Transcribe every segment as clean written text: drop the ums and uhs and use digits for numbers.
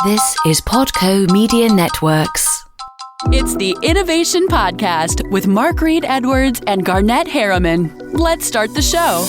This is Podco Media Networks. It's the Innovation Podcast with Mark Reed Edwards and Garnett Harriman. Let's start the show.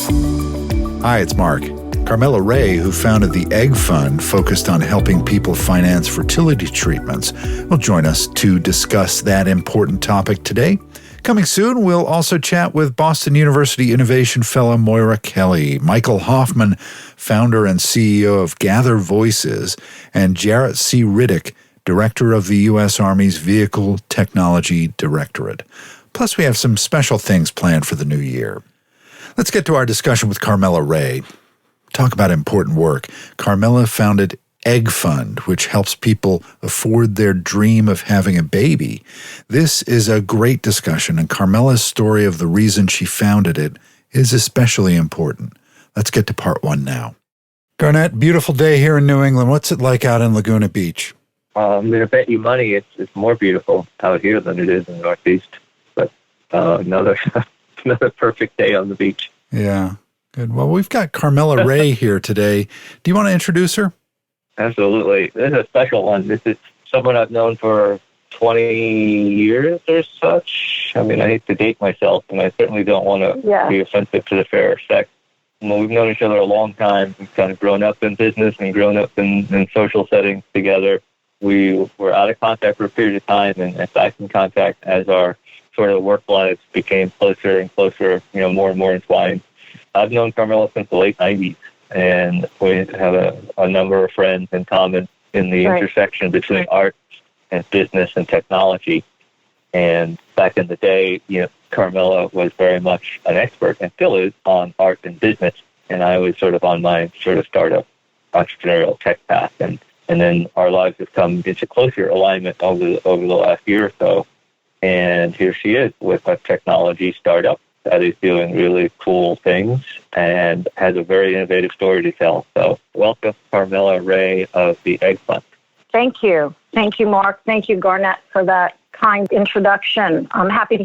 Hi, it's Mark. Carmela Rea, who founded the EggFund, focused on helping people finance fertility treatments, will join us to discuss that important topic today. Coming soon, we'll also chat with Boston University Innovation Fellow Moira Kelly, Michael Hoffman, founder and CEO of Gather Voices, and Jarrett C. Riddick, Director of the U.S. Army's Vehicle Technology Directorate. Plus, we have some special things planned for the new year. Let's get to our discussion with Carmela Rea. Talk about important work. Carmela founded EggFund, which helps people afford their dream of having a baby. This is a great discussion, and Carmela's story of the reason she founded it is especially important. Let's get to part one now. Garnett, beautiful day here in New England. What's it like out in Laguna Beach? I'm going to bet you money it's more beautiful out here than it is in the Northeast. But another perfect day on the beach. Yeah, good. Well, we've got Carmela Rea here today. Do you want to introduce her? Absolutely. This is a special one. This is someone I've known for 20 years or such. I mean, I hate to date myself, and I certainly don't want to be offensive to the fairer sex. Well, we've known each other a long time. We've kind of grown up in business and grown up in social settings together. We were out of contact for a period of time and back in contact as our sort of work lives became closer and closer, more and more entwined. I've known Carmela since the late 90s. And we have a number of friends in common in the intersection between art and business and technology. And back in the day, Carmela was very much an expert and still is on art and business. And I was sort of on my sort of startup entrepreneurial tech path. And then our lives have come into closer alignment over the last year or so. And here she is with a technology startup that is doing really cool things and has a very innovative story to tell. So welcome, Carmela Rea of the EggFund. Thank you. Thank you, Mark. Thank you, Garnett, for that kind introduction. I'm happy to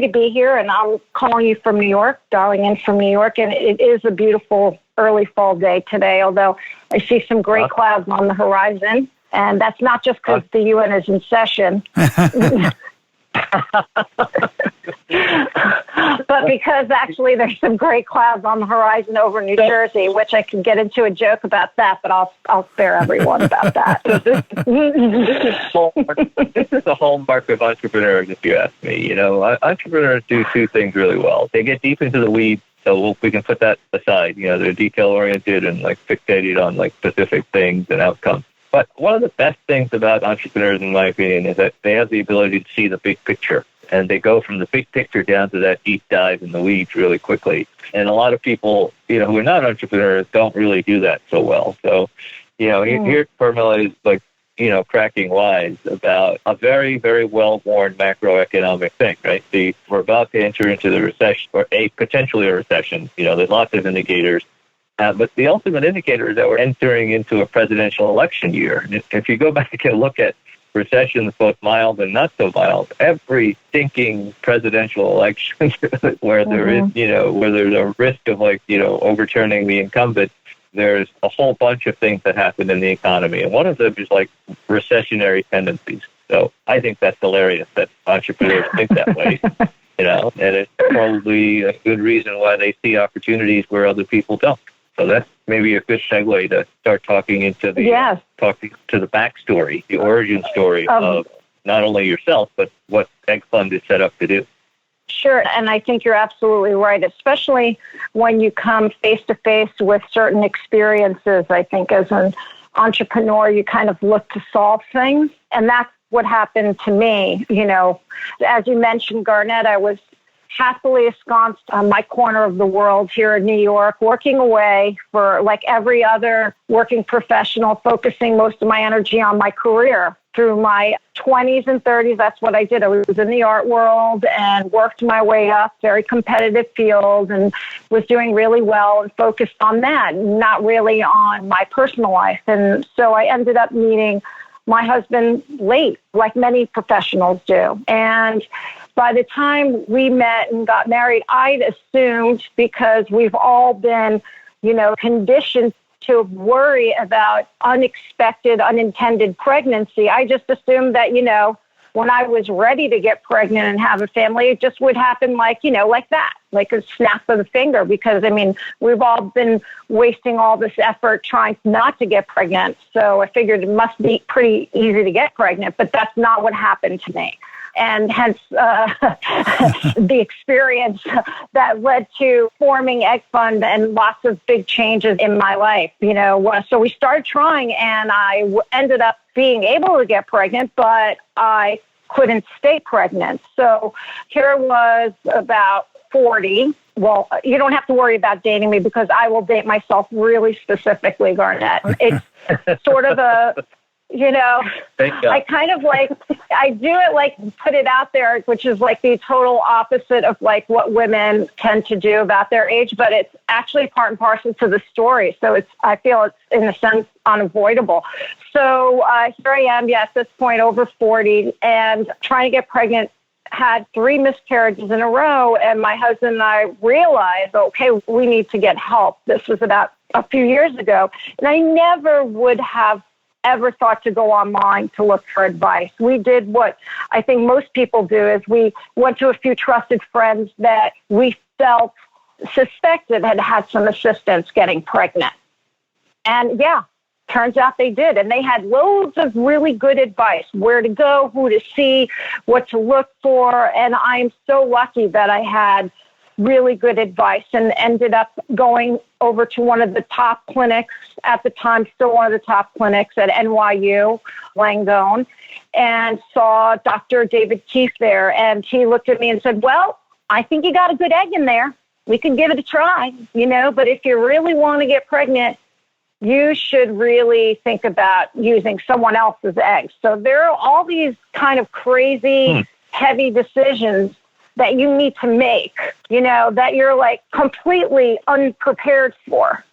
be here, and I'm calling you from New York, dialing in from New York, and it is a beautiful early fall day today, although I see some gray clouds on the horizon, and that's not just because the UN is in session. But because actually there's some gray clouds on the horizon over New Jersey, which I can get into a joke about that, but I'll spare everyone about that. This is the hallmark of entrepreneurs, if you ask me. Entrepreneurs do two things really well. They get deep into the weeds, so we can put that aside. They're detail-oriented and fixated on specific things and outcomes. But one of the best things about entrepreneurs, in my opinion, is that they have the ability to see the big picture. And they go from the big picture down to that deep dive in the weeds really quickly. And a lot of people, who are not entrepreneurs don't really do that so well. So, here Carmela is cracking wise about a very, very well-worn macroeconomic thing, right? We're about to enter into the recession, or potentially a recession. There's lots of indicators. But the ultimate indicator is that we're entering into a presidential election year. And if you go back and look at recessions, both mild and not so mild, every stinking presidential election where there is, where there's a risk of overturning the incumbent, there's a whole bunch of things that happen in the economy. And one of them is recessionary tendencies. So I think that's hilarious that entrepreneurs think that way. And it's probably a good reason why they see opportunities where other people don't. So that's maybe a good segue to start talking into the backstory, the origin story of not only yourself, but what EggFund is set up to do. Sure, and I think you're absolutely right, especially when you come face-to-face with certain experiences. I think as an entrepreneur, you kind of look to solve things, and that's what happened to me. As you mentioned, Garnett, I was happily ensconced on my corner of the world here in New York, working away for like every other working professional, focusing most of my energy on my career. Through my 20s and 30s, that's what I did. I was in the art world and worked my way up, very competitive field, and was doing really well and focused on that, not really on my personal life. And so I ended up meeting my husband late, like many professionals do. And by the time we met and got married, I'd assumed, because we've all been, conditioned to worry about unexpected, unintended pregnancy. I just assumed that, when I was ready to get pregnant and have a family, it just would happen like that, like a snap of the finger. Because, we've all been wasting all this effort trying not to get pregnant. So I figured it must be pretty easy to get pregnant, but that's not what happened to me. And hence the experience that led to forming EggFund and lots of big changes in my life. So we started trying, and I ended up being able to get pregnant, but I couldn't stay pregnant. So here I was about 40. Well, you don't have to worry about dating me because I will date myself really specifically, Garnett. It's sort of I kind of I do it put it out there, which is the total opposite of what women tend to do about their age, but it's actually part and parcel to the story. So I feel it's in a sense unavoidable. So here I am, at this point over 40 and trying to get pregnant. Had 3 miscarriages in a row, and my husband and I realized, okay, we need to get help. This was about a few years ago, and I never would have ever thought to go online to look for advice. We did what I think most people do, is we went to a few trusted friends that we felt suspected had some assistance getting pregnant. And turns out they did. And they had loads of really good advice, where to go, who to see, what to look for. And I'm so lucky that I had really good advice and ended up going over to one of the top clinics at the time, still one of the top clinics at NYU, Langone, and saw Dr. David Keefe there. And he looked at me and said, well, I think you got a good egg in there. We can give it a try, but if you really want to get pregnant, you should really think about using someone else's eggs. So there are all these kind of crazy, heavy decisions that you need to make, that you're completely unprepared for.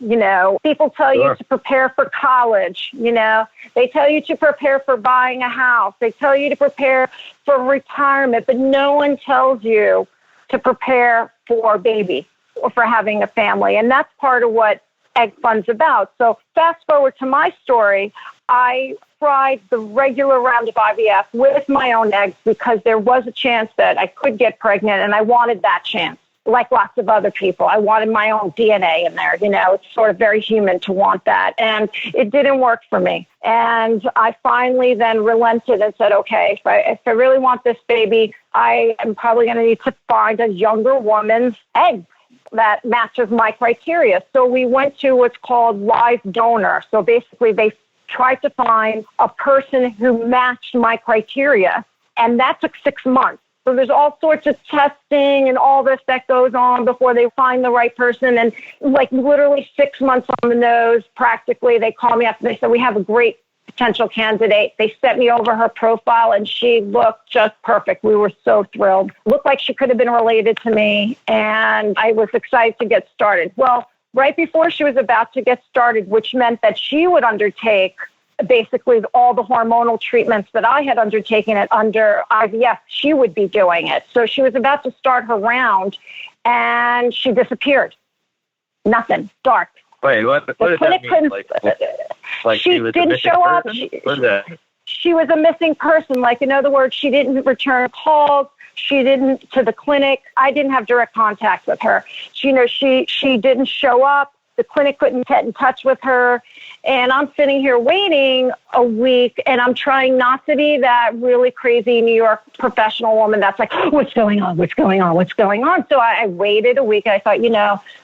People tell you to prepare for college, they tell you to prepare for buying a house. They tell you to prepare for retirement, but no one tells you to prepare for a baby or for having a family. And that's part of what EggFund's about. So fast forward to my story, I tried the regular round of IVF with my own eggs because there was a chance that I could get pregnant, and I wanted that chance. Like lots of other people, I wanted my own DNA in there. It's sort of very human to want that. And it didn't work for me. And I finally then relented and said, okay, if I really want this baby, I am probably going to need to find a younger woman's egg that matches my criteria. So we went to what's called live donor. So basically they tried to find a person who matched my criteria, and that took 6 months. So there's all sorts of testing and all this that goes on before they find the right person. And literally 6 months on the nose, practically, they called me up and they said, we have a great potential candidate. They sent me over her profile, and she looked just perfect. We were so thrilled. Looked like she could have been related to me, and I was excited to get started. Well, right before she was about to get started, which meant that she would undertake basically all the hormonal treatments that I had undertaken under IVF, she would be doing it. So she was about to start her round, and she disappeared. Nothing. Dark. Wait, what does that mean? She didn't show up. She was a missing person. In other words, she didn't return calls. She didn't to the clinic. I didn't have direct contact with her. She didn't show up. The clinic couldn't get in touch with her. And I'm sitting here waiting a week, and I'm trying not to be that really crazy New York professional woman that's like, what's going on? What's going on? What's going on? So I waited a week. I thought,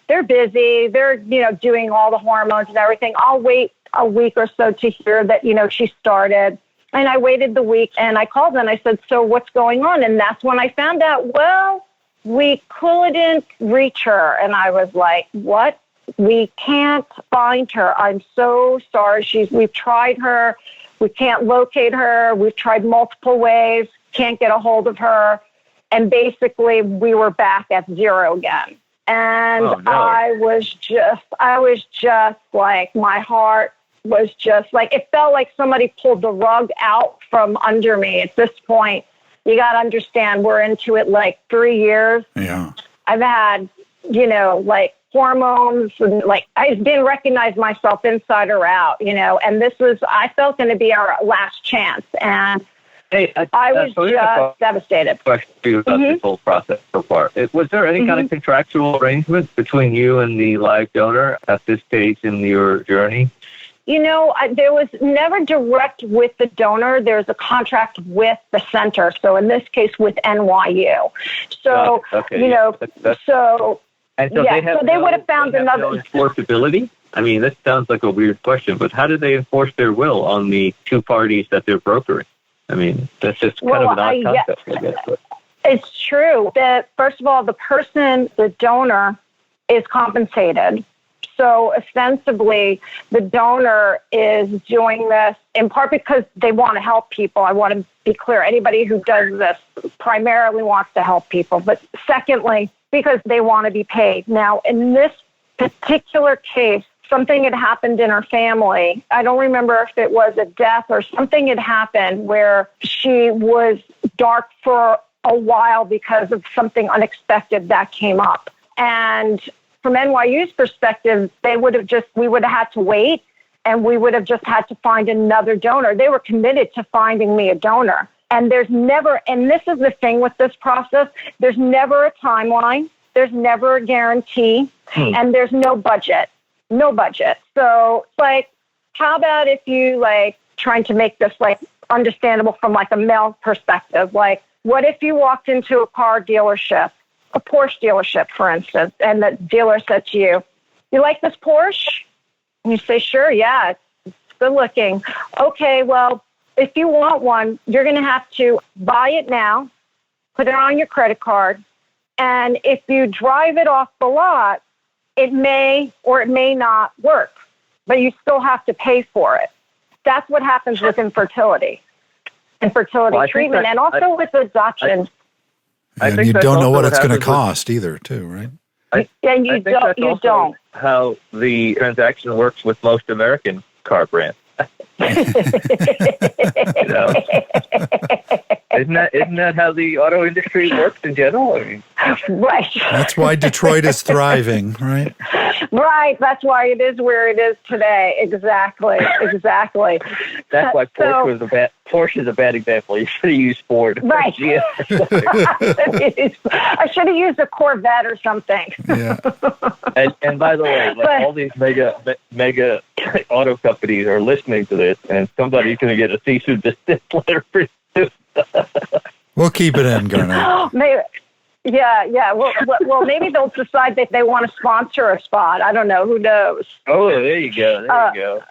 they're busy. They're, doing all the hormones and everything. I'll wait a week or so to hear that, she started. And I waited the week, and I called and I said, so what's going on? And that's when I found out, well, we couldn't reach her. And I was like, what? We can't find her. I'm so sorry. We've tried her. We can't locate her. We've tried multiple ways. Can't get a hold of her. And basically we were back at zero again. And I was just like, my heart was just like, it felt like somebody pulled the rug out from under me. At this point, you got to understand, we're into it 3 years. Yeah. I've had, hormones, and like I didn't recognize myself inside or out, and this was, I felt, going to be our last chance. And I was just devastated. Question for you about this whole process so far. Was there any kind of contractual arrangement between you and the live donor at this stage in your journey? There was never direct with the donor. There's a contract with the center. So in this case, with NYU. So, And so they would have found another. No enforceability? I mean, this sounds like a weird question, but how do they enforce their will on the two parties that they're brokering? I mean, that's just kind of an odd concept, I guess. But. It's true that, first of all, the donor is compensated. So ostensibly, the donor is doing this in part because they want to help people. I want to be clear. Anybody who does this primarily wants to help people. But secondly, because they want to be paid. Now, in this particular case, something had happened in her family. I don't remember if it was a death or something had happened where she was dark for a while because of something unexpected that came up. And from NYU's perspective, we would have had to wait, and we would have just had to find another donor. They were committed to finding me a donor. And there's never, and this is the thing with this process, there's never a timeline, there's never a guarantee, and there's no budget. No budget. So, how about if you, trying to make this, understandable from, a male perspective? What if you walked into a car dealership, a Porsche dealership, for instance, and the dealer said to you, "You like this Porsche?" And you say, "Sure, yeah, it's good looking." "Okay, well, if you want one, you're going to have to buy it now, put it on your credit card, and if you drive it off the lot, it may or it may not work, but you still have to pay for it." That's what happens with infertility treatment, and also with adoption. And you don't know what it's going to cost either, too, right? You don't. How the transaction works with most American car brands. Isn't that how the auto industry works in general? I mean, right. That's why Detroit is thriving, right? Right. That's why it is where it is today. Exactly. That's why Porsche is a bad example. You should have used Ford. Right. I should have used a Corvette or something. Yeah. And by the way, all these mega auto companies are listening to this, and somebody's going to get a cease and desist letter pretty soon. We'll keep it in, Garnett. Maybe. Yeah. Well, maybe they'll decide that they want to sponsor a spot. I don't know. Who knows? Oh, there you go.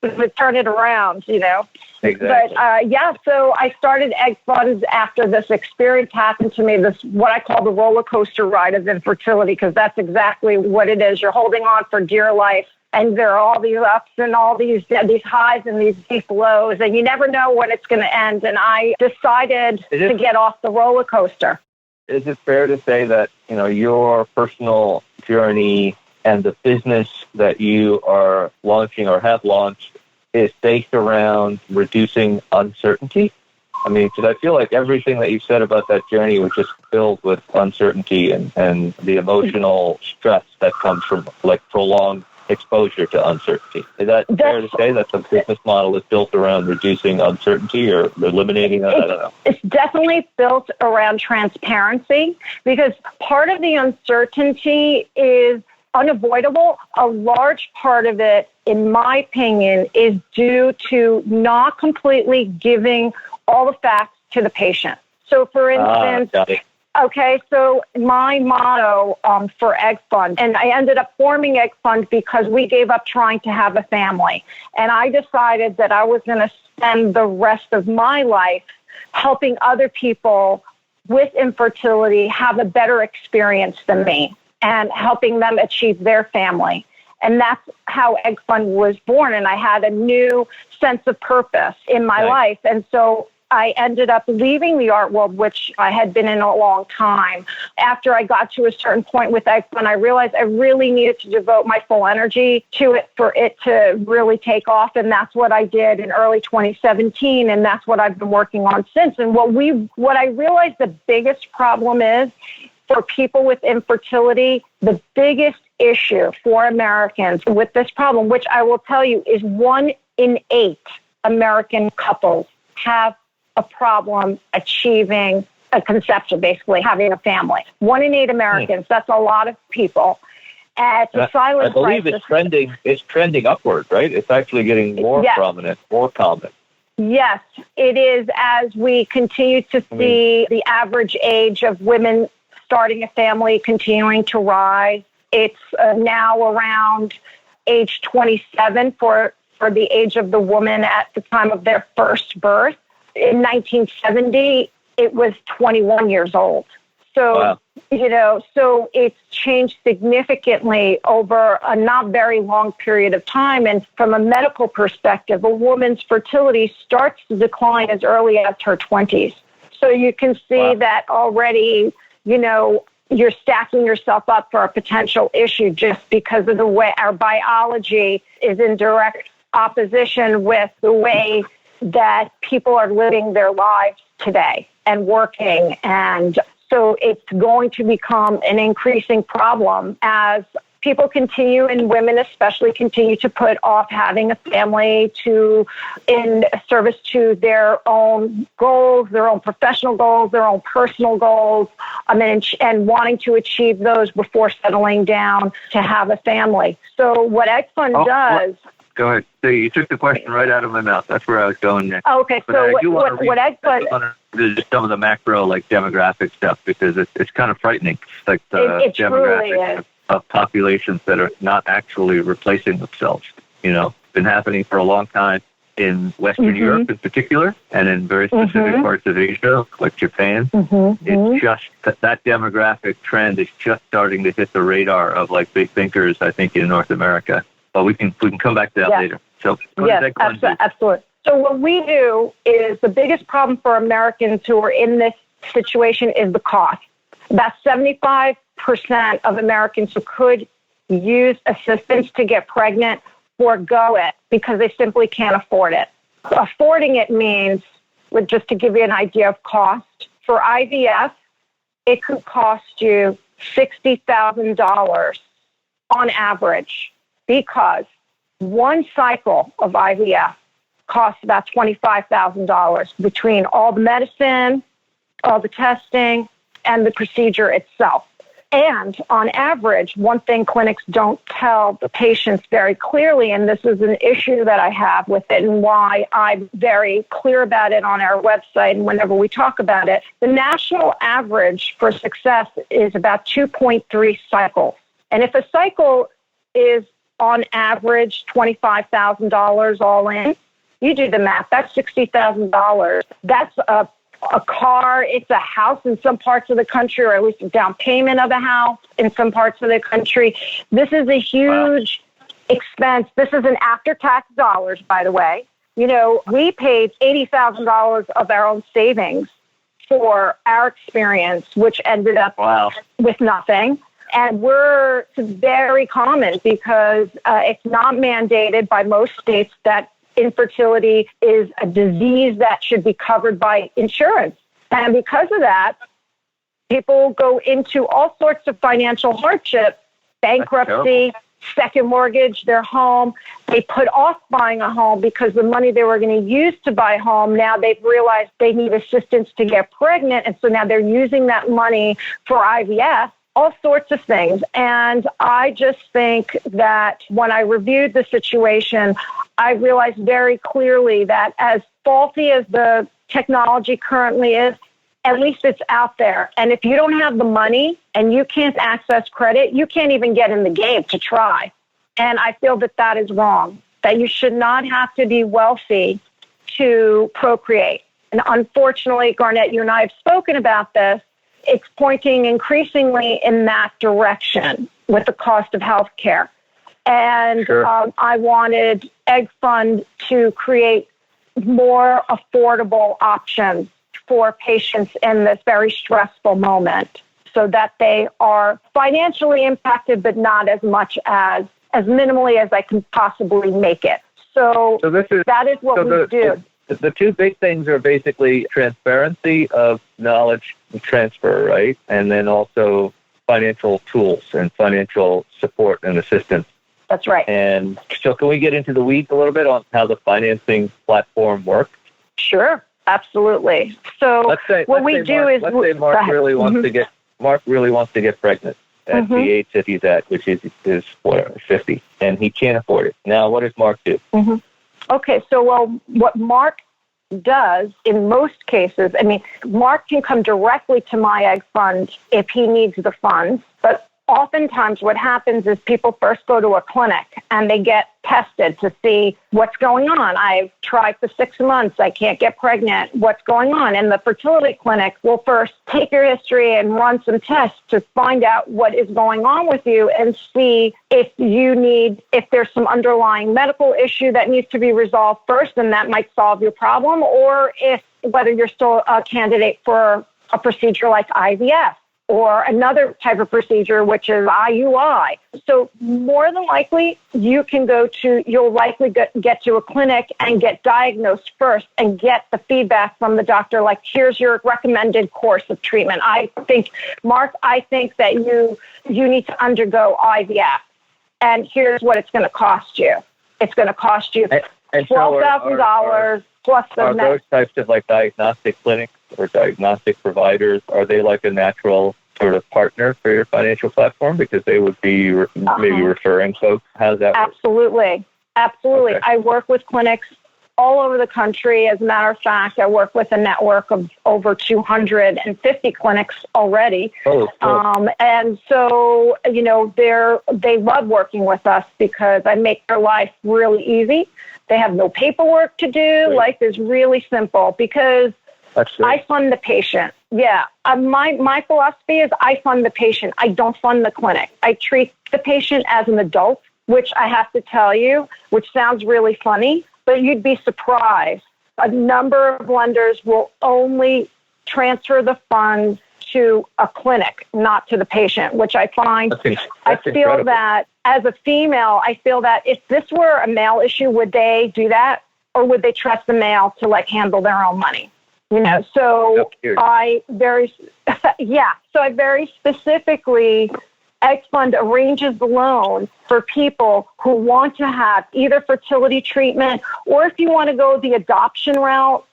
But turn it around, Exactly. But so I started EggFund after this experience happened to me. This what I call the roller coaster ride of infertility, because that's exactly what it is. You're holding on for dear life, and there are all these ups and all these highs and these deep lows, and you never know when it's going to end. And I decided to get off the roller coaster. Is it fair to say that your personal journey and the business that you are launching or have launched is based around reducing uncertainty? I mean, because I feel like everything that you said about that journey was just filled with uncertainty and the emotional stress that comes from prolonged exposure to uncertainty. Is that fair to say that the business model is built around reducing uncertainty or eliminating that? I don't know. It's definitely built around transparency, because part of the uncertainty is unavoidable. A large part of it, in my opinion, is due to not completely giving all the facts to the patient. So, for instance, okay, so my motto for EggFund, and I ended up forming EggFund because we gave up trying to have a family. And I decided that I was going to spend the rest of my life helping other people with infertility have a better experience than me and helping them achieve their family. And that's how EggFund was born. And I had a new sense of purpose in my life. And so I ended up leaving the art world, which I had been in a long time. After I got to a certain point with EggFund, I realized I really needed to devote my full energy to it for it to really take off. And that's what I did in early 2017. And that's what I've been working on since. And what I realized the biggest problem is, for people with infertility, the biggest issue for Americans with this problem, which I will tell you is 1 in 8 American couples have a problem achieving a conception, basically having a family. 1 in 8 Americans, that's a lot of people. And it's a silent I believe crisis. it's trending upward, right? It's actually getting more prominent, more common. Yes, it is, as we continue to see the average age of women starting a family continuing to rise. It's now around age 27 for the age of the woman at the time of their first birth. In 1970, it was 21 years old. So, so it's changed significantly over a not very long period of time. And from a medical perspective, a woman's fertility starts to decline as early as her 20s. So you can see that already, you're stacking yourself up for a potential issue just because of the way our biology is in direct opposition with the way that people are living their lives today and working. And so it's going to become an increasing problem as people continue, and women especially, continue to put off having a family in service to their own goals, their own professional goals, their own personal goals, and wanting to achieve those before settling down to have a family. So what EggFund does... Go ahead. So you took the question right out of my mouth. That's where I was going next. Okay, but so what EggFund... Just some of the macro, demographic stuff, because it's kind of frightening. Like the it truly is. Of populations that are not actually replacing themselves. Been happening for a long time in Western Europe in particular, and in very specific parts of Asia, like Japan. It's just that demographic trend is just starting to hit the radar of big thinkers, I think, in North America. But we can come back to that later. So absolutely. So what we do is the biggest problem for Americans who are in this situation is the cost. About 75% of Americans who could use assistance to get pregnant forego it because they simply can't afford it. Affording it means, just to give you an idea of cost, for IVF, it could cost you $60,000 on average because one cycle of IVF costs about $25,000 between all the medicine, all the testing, and the procedure itself. And on average, one thing clinics don't tell the patients very clearly, and this is an issue that I have with it and why I'm very clear about it on our website and whenever we talk about it, the national average for success is about 2.3 cycles. And if a cycle is on average $25,000 all in, you do the math, that's $60,000. That's a car, it's a house in some parts of the country, or at least a down payment of a house in some parts of the country. This is a huge expense. This is an after-tax dollars, by the way. We paid $80,000 of our own savings for our experience, which ended up with nothing. And it's very common because it's not mandated by most states that infertility is a disease that should be covered by insurance. And because of that, people go into all sorts of financial hardship, bankruptcy, second mortgage, their home. They put off buying a home because the money they were going to use to buy a home, now they've realized they need assistance to get pregnant. And so now they're using that money for IVF. All sorts of things. And I just think that when I reviewed the situation, I realized very clearly that as faulty as the technology currently is, at least it's out there. And if you don't have the money and you can't access credit, you can't even get in the game to try. And I feel that that is wrong, that you should not have to be wealthy to procreate. And unfortunately, Garnett, you and I have spoken about this. It's pointing increasingly in that direction with the cost of health care. And I wanted EggFund to create more affordable options for patients in this very stressful moment so that they are financially impacted, but not as much as minimally as I can possibly make it. So that is what we do. the two big things are basically transparency of knowledge transfer, right? And then also financial tools and financial support and assistance. That's right. And so can we get into the weeds a little bit on how the financing platform works? Sure, absolutely. So let's say Mark really wants to get pregnant at the age that he's at, which is 50, and he can't afford it. Now, what does Mark do? Mm-hmm. Okay, so what Mark does in most cases, Mark can come directly to my EggFund if he needs the funds, but oftentimes what happens is people first go to a clinic and they get tested to see what's going on. I've tried for 6 months. I can't get pregnant. What's going on? And the fertility clinic will first take your history and run some tests to find out what is going on with you and see if there's some underlying medical issue that needs to be resolved first, and that might solve your problem, or whether you're still a candidate for a procedure like IVF. Or another type of procedure, which is IUI. So more than likely, you'll likely get to a clinic and get diagnosed first and get the feedback from the doctor, like, here's your recommended course of treatment. Mark, I think that you need to undergo IVF, and here's what it's going to cost you. It's going to cost you $12,000 plus the Are those types of like diagnostic clinics or diagnostic providers, are they like a natural sort of partner for your financial platform because they would be maybe referring folks? How's that work? Absolutely. Okay. I work with clinics all over the country. As a matter of fact, I work with a network of over 250 clinics already. Oh, cool. And so, they love working with us because I make their life really easy. They have no paperwork to do. Great. Life is really simple because I fund the patient. Yeah. My philosophy is I fund the patient. I don't fund the clinic. I treat the patient as an adult, which I have to tell you, which sounds really funny, but you'd be surprised. A number of lenders will only transfer the funds to a clinic, not to the patient, which I find, I feel incredible. That as a female, I feel that if this were a male issue, would they do that? Or would they trust the male to handle their own money? So I very specifically, EggFund arranges the loan for people who want to have either fertility treatment, or if you want to go the adoption route,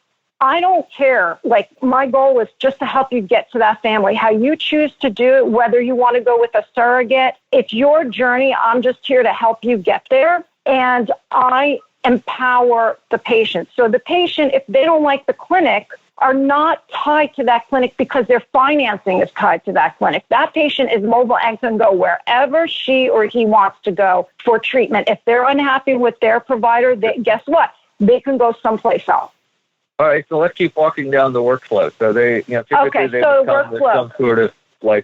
I don't care. My goal is just to help you get to that family. How you choose to do it, whether you want to go with a surrogate, it's your journey. I'm just here to help you get there. And I empower the patient. So the patient, if they don't like the clinic, are not tied to that clinic because their financing is tied to that clinic. That patient is mobile and can go wherever she or he wants to go for treatment. If they're unhappy with their provider, guess what? They can go someplace else. All right, so let's keep walking down the workflow. So they come with some sort of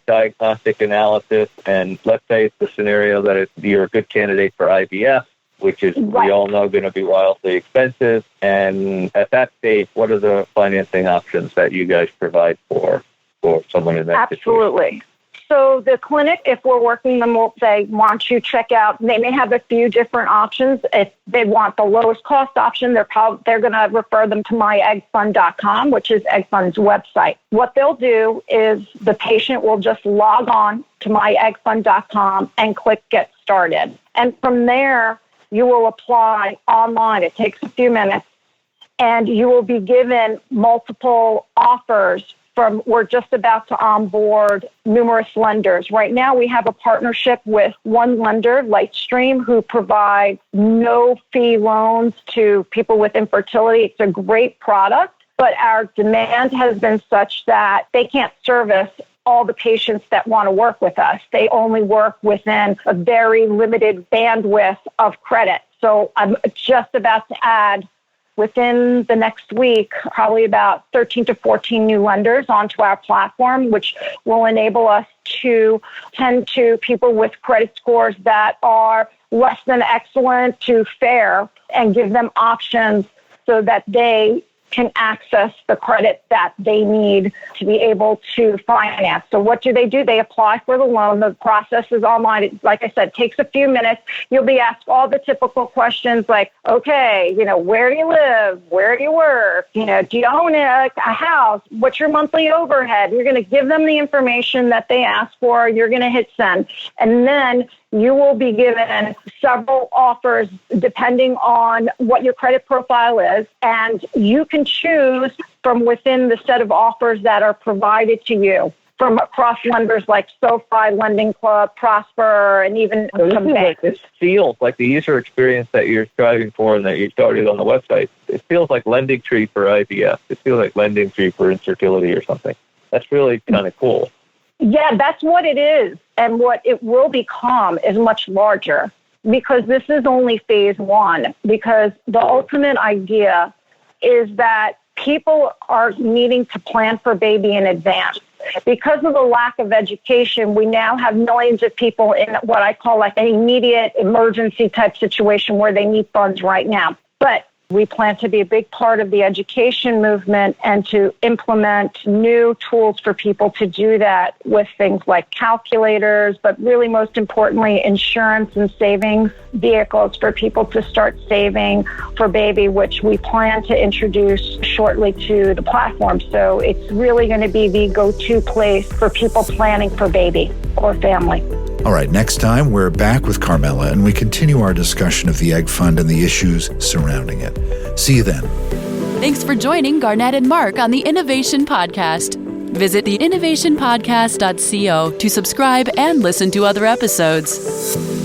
diagnostic analysis, and let's say it's the scenario that you're a good candidate for IVF, which is, we all know, going to be wildly expensive. And at that stage, what are the financing options that you guys provide for someone in that situation? Absolutely. So the clinic, if we're working them, they want you to check out, they may have a few different options. If they want the lowest cost option, they're going to refer them to myeggfund.com, which is EggFund's website. What they'll do is the patient will just log on to myeggfund.com and click Get Started. And from there, you will apply online. It takes a few minutes. And you will be given multiple offers we're just about to onboard numerous lenders. Right now, we have a partnership with one lender, Lightstream, who provides no-fee loans to people with infertility. It's a great product, but our demand has been such that they can't service all the patients that want to work with us. They only work within a very limited bandwidth of credit. So I'm just about to add, within the next week, probably about 13 to 14 new lenders onto our platform, which will enable us to tend to people with credit scores that are less than excellent to fair and give them options so that they can access the credit that they need to be able to finance. So what do? They apply for the loan. The process is online. It, like I said, takes a few minutes. You'll be asked all the typical questions like, okay, where do you live? Where do you work? Do you own a house? What's your monthly overhead? You're going to give them the information that they ask for. You're going to hit send. And then you will be given several offers depending on what your credit profile is, and you can choose from within the set of offers that are provided to you from across lenders like SoFi, Lending Club, Prosper, and even some banks. This feels like the user experience that you're striving for and that you started on the website. It feels like Lending Tree for IVF. It feels like Lending Tree for infertility or something. That's really kind of cool. Yeah, that's what it is. And what it will become is much larger, because this is only phase one, because the ultimate idea is that people are needing to plan for baby in advance. Because of the lack of education, we now have millions of people in what I call like an immediate emergency type situation where they need funds right now. But we plan to be a big part of the education movement and to implement new tools for people to do that with things like calculators, but really most importantly, insurance and savings vehicles for people to start saving for baby, which we plan to introduce shortly to the platform. So it's really going to be the go-to place for people planning for baby or family. All right, next time we're back with Carmela and we continue our discussion of the EggFund and the issues surrounding it. See you then. Thanks for joining Garnett and Mark on the Innovation Podcast. Visit theinnovationpodcast.co to subscribe and listen to other episodes.